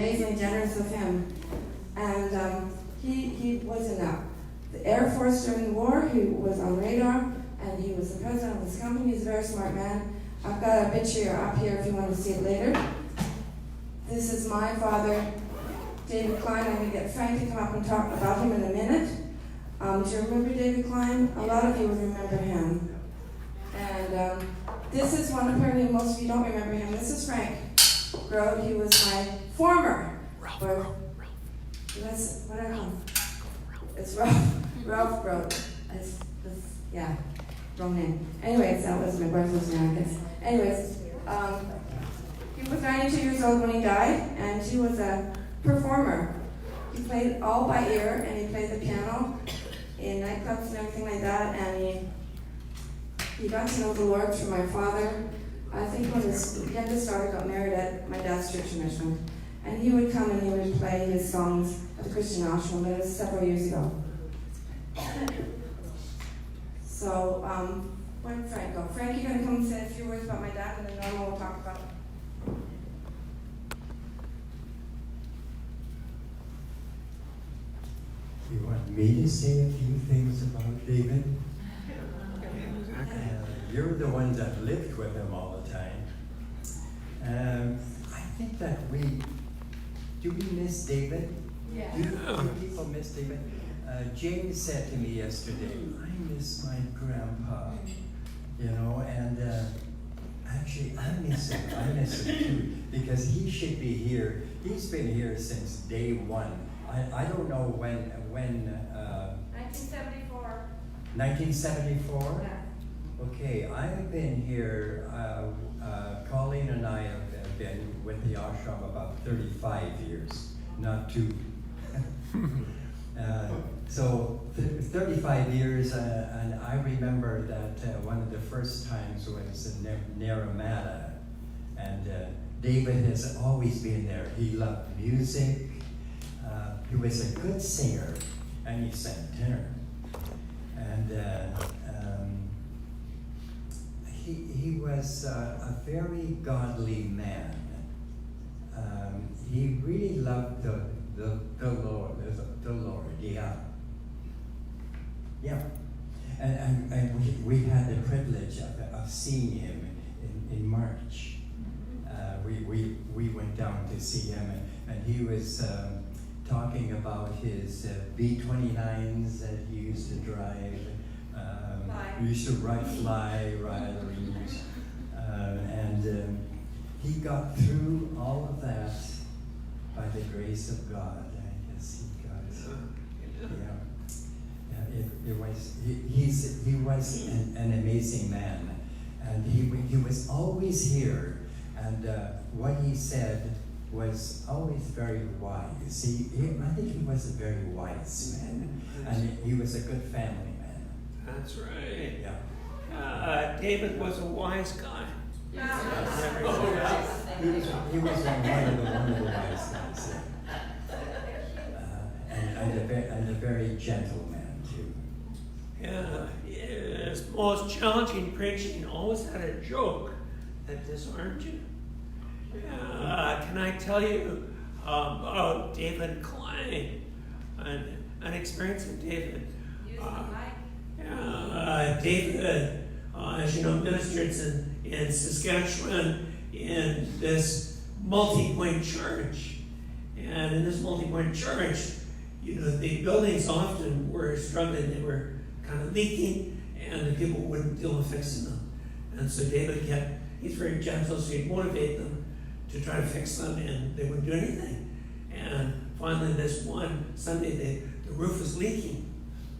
amazingly generous of him. And he was in the Air Force during the war. He was on radar, and he was the president of his company. He's a very smart man. I've got a picture up here if you want to see it later. This is my father, David Cline. I'm going to get Frank to come up and talk about him in a minute. Do you remember David Cline? A lot of you would remember him. And this is one, apparently most of you don't remember him. This is Frank Groat. He was my former. What I call him? It's Ralph Groat. Yeah, wrong name. Anyways, that was my brother's name, I guess. Anyways, he was 92 years old when he died, and he was a performer. He played all by ear, and he played the piano in nightclubs and everything like that, and he got to know the Lord through my father. I think when his youngest daughter got married at my dad's church in Richmond, and he would come and he would play his songs at the Christian Ashram. It was several years ago. So, where'd Frank go? Frank, you're going to come and say a few words about my dad, and then Norma will talk about it. You want me to say a few things about David? You're the one that lived with him all the time. I think that do we miss David? Yeah. Do people miss David? James said to me yesterday, I miss my grandpa, and actually I miss him too, because he should be here. He's been here since day one. I don't know when 1974. 1974? Yeah. Okay, I've been here, Colleen and I have been with the ashram about 35 years, not two. So 35 years, and I remember that one of the first times was in Naramata, and David has always been there. He loved music. He was a good singer, and he sang tenor. And he was a very godly man. He really loved the Lord, yeah. And we had the privilege of seeing him in March. We went down to see him, and he was talking about his B-29s that he used to drive. He used to fly rideries. And he got through all of that by the grace of God. I guess he got he was an amazing man, and he was always here, and what he said was always very wise. I think he was a very wise man, and he was a good family man. That's right. Yeah. David was a wise guy. He was one of the wise guys. And a very gentle man too. Yeah, his most challenging preaching always had a joke that disarmed you. Can I tell you about David Cline? An experience of David. David, as you know, ministered in Saskatchewan in this multi-point church. And in this multi-point church, the buildings often were struggling. They were kind of leaking, and the people wouldn't deal with fixing them. And so David he's very gentle, so he'd motivate them to try to fix them, and they wouldn't do anything. And finally, this one Sunday, the roof was leaking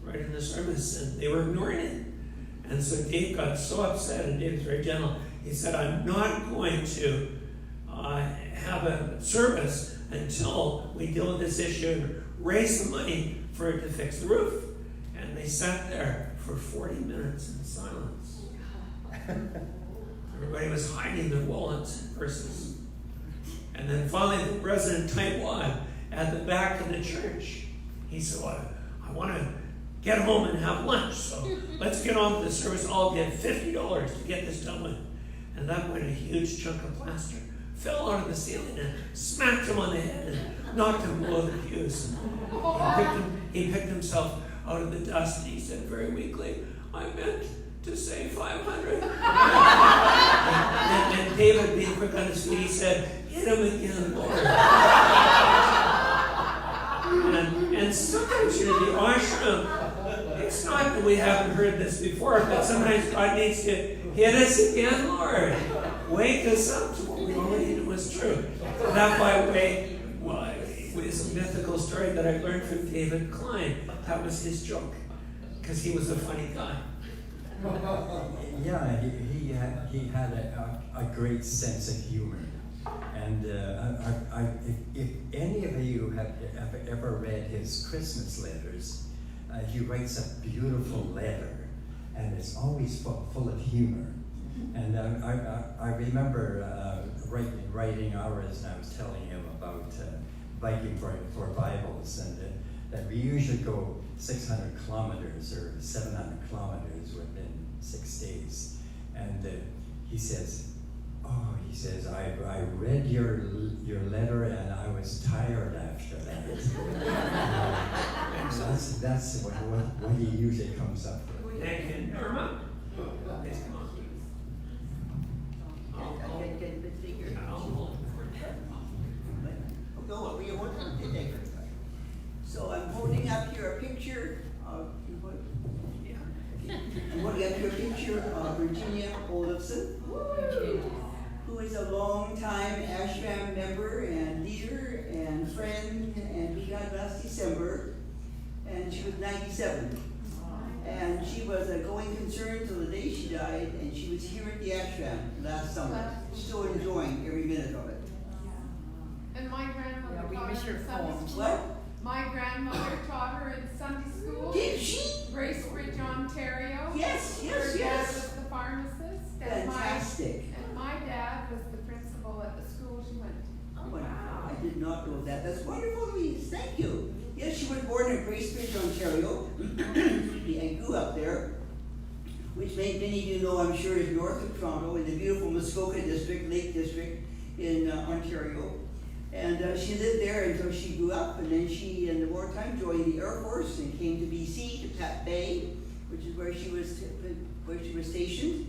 right in the service, and they were ignoring it. And so Dave got so upset, and Dave's very gentle. He said, I'm not going to have a service until we deal with this issue and raise the money for it to fix the roof. And they sat there for 40 minutes in silence. Everybody was hiding their wallets and purses. And then finally, the President Taiwan at the back of the church, he said, well, I want to get home and have lunch, so let's get on with the service. I'll get $50 to get this done with. And that went a huge chunk of plaster fell out of the ceiling and smacked him on the head and knocked him below the pews. He picked himself out of the dust and he said very weakly, "I meant to say 500. and David, being quick on his feet, he said, "Hit him again, Lord." and sometimes, the ashram, it's not that we haven't heard this before, but sometimes God needs to hit us again, Lord. Wake us up to what we already knew was true. That, by the way, is a mythical story that I learned from David Cline. That was his joke, because he was a funny guy. Yeah, he had a great sense of humor. And if any of you have ever read his Christmas letters, he writes a beautiful letter, and it's always full of humor. And I remember writing ours, and I was telling him about biking for Bibles, and that we usually go 600 kilometers or 700 kilometers within 6 days. And he says, I read your letter and I was tired after that. That's what he usually comes up with. Thank you, Norma. Please come on. So I'm holding up here a picture of Virginia Olafsen, who is a long-time ashram member and leader and friend, and we got last December, and she was 97. And she was a going concern till the day she died, and she was here at the ashram last summer, still enjoying every minute of it. And my grandmother taught her in Sunday school. What? My grandmother taught her in Sunday school. Did she? Bracebridge, Ontario. Yes. Her dad was the pharmacist. Fantastic. And my dad was the principal at the school she went to. Oh, wow. I did not know that. That's wonderful, Louise. Thank you. Yes, she was born in Bracebridge, Ontario, and grew up there, which many of you know, I'm sure, is north of Toronto in the beautiful Muskoka district, Lake District in Ontario. And she lived there until she grew up, and then she, in the wartime, joined the Air Force and came to BC, to Pat Bay, which is where she was stationed.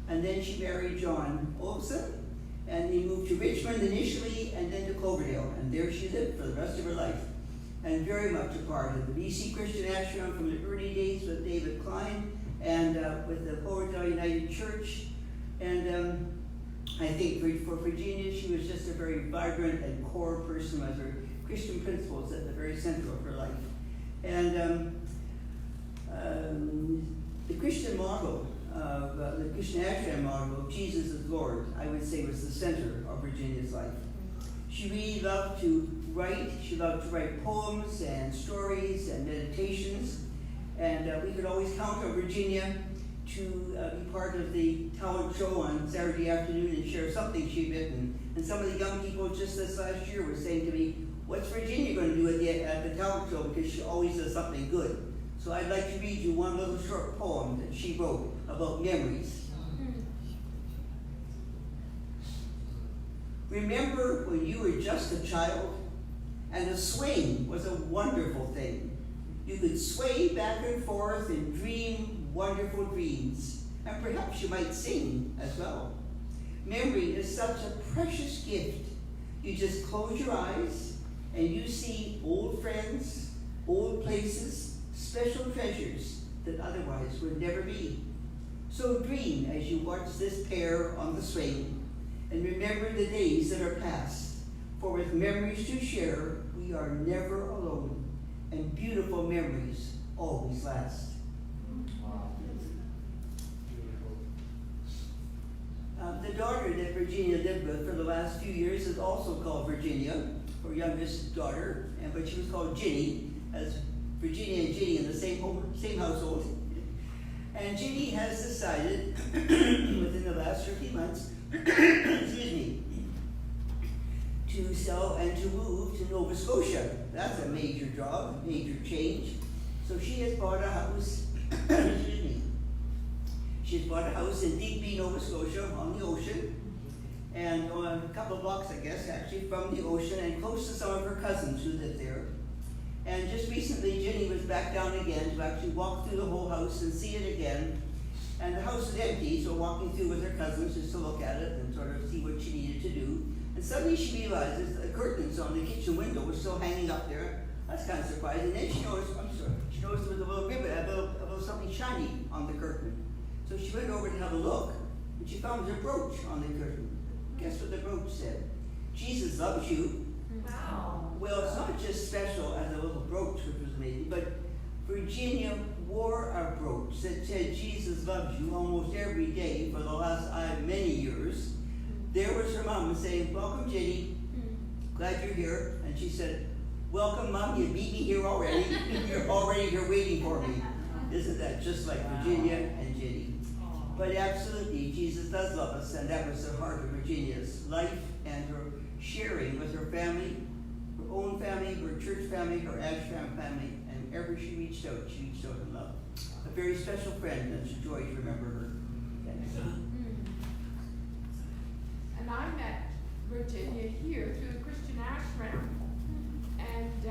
And then she married John Olafsen, and they moved to Richmond initially, and then to Cloverdale, and there she lived for the rest of her life. And very much a part of the BC Christian Ashram from the early days with David Cline, and with the Cloverdale United Church. And I think for Virginia, she was just a very vibrant and core person with her Christian principles at the very center of her life. And the Christian model, the Christian Ashram model of Jesus as Lord, I would say, was the center of Virginia's life. She really loved to write. She loved to write poems and stories and meditations. And we could always count on Virginia to be part of the talent show on Saturday afternoon and share something she'd written. And some of the young people just this last year were saying to me, "What's Virginia going to do at the talent show? Because she always does something good." So I'd like to read you one little short poem that she wrote about memories. Remember when you were just a child and a swing was a wonderful thing. You could sway back and forth and dream wonderful dreams, and perhaps you might sing as well. Memory is such a precious gift. You just close your eyes and you see old friends, old places, special treasures that otherwise would never be. So dream as you watch this pair on the swing, and remember the days that are past, for with memories to share, we are never alone, and beautiful memories always last. The daughter that Virginia lived with for the last few years is also called Virginia, her youngest daughter, but she was called Ginny, as Virginia and Ginny in the same household. And Ginny has decided, within the last 13 months, excuse me, to sell and to move to Nova Scotia. That's a major job, major change. So she has bought a house, excuse me. She's bought a house in Digby, Nova Scotia, on the ocean. and a couple of blocks, I guess, actually, from the ocean, and close to some of her cousins who lived there. And just recently, Ginny was back down again to actually walk through the whole house and see it again. And the house was empty, so walking through with her cousins just to look at it and sort of see what she needed to do. And suddenly she realizes the curtains on the kitchen window were still hanging up there. That's kind of surprising. And then she noticed, she noticed there was a little ribbon, a little something shiny on the curtain. So she went over to have a look, and she found her brooch on the curtain. Guess what the brooch said? Jesus loves you. Wow. Well, it's not just special as a little brooch, which was amazing, but Virginia wore a brooch that said Jesus loves you almost every day for the last many years. There was her mom saying, welcome, Ginny. Glad you're here. And she said, welcome, Mom. You beat me here already. You're already here waiting for me. Isn't that just like Virginia and Ginny? But absolutely, Jesus does love us, and that was the heart of Virginia's life and her sharing with her family, her own family, her church family, her Ashram family, and wherever she reached out in love. A very special friend, and it's a joy to remember her. And I met Virginia here through the Christian Ashram. And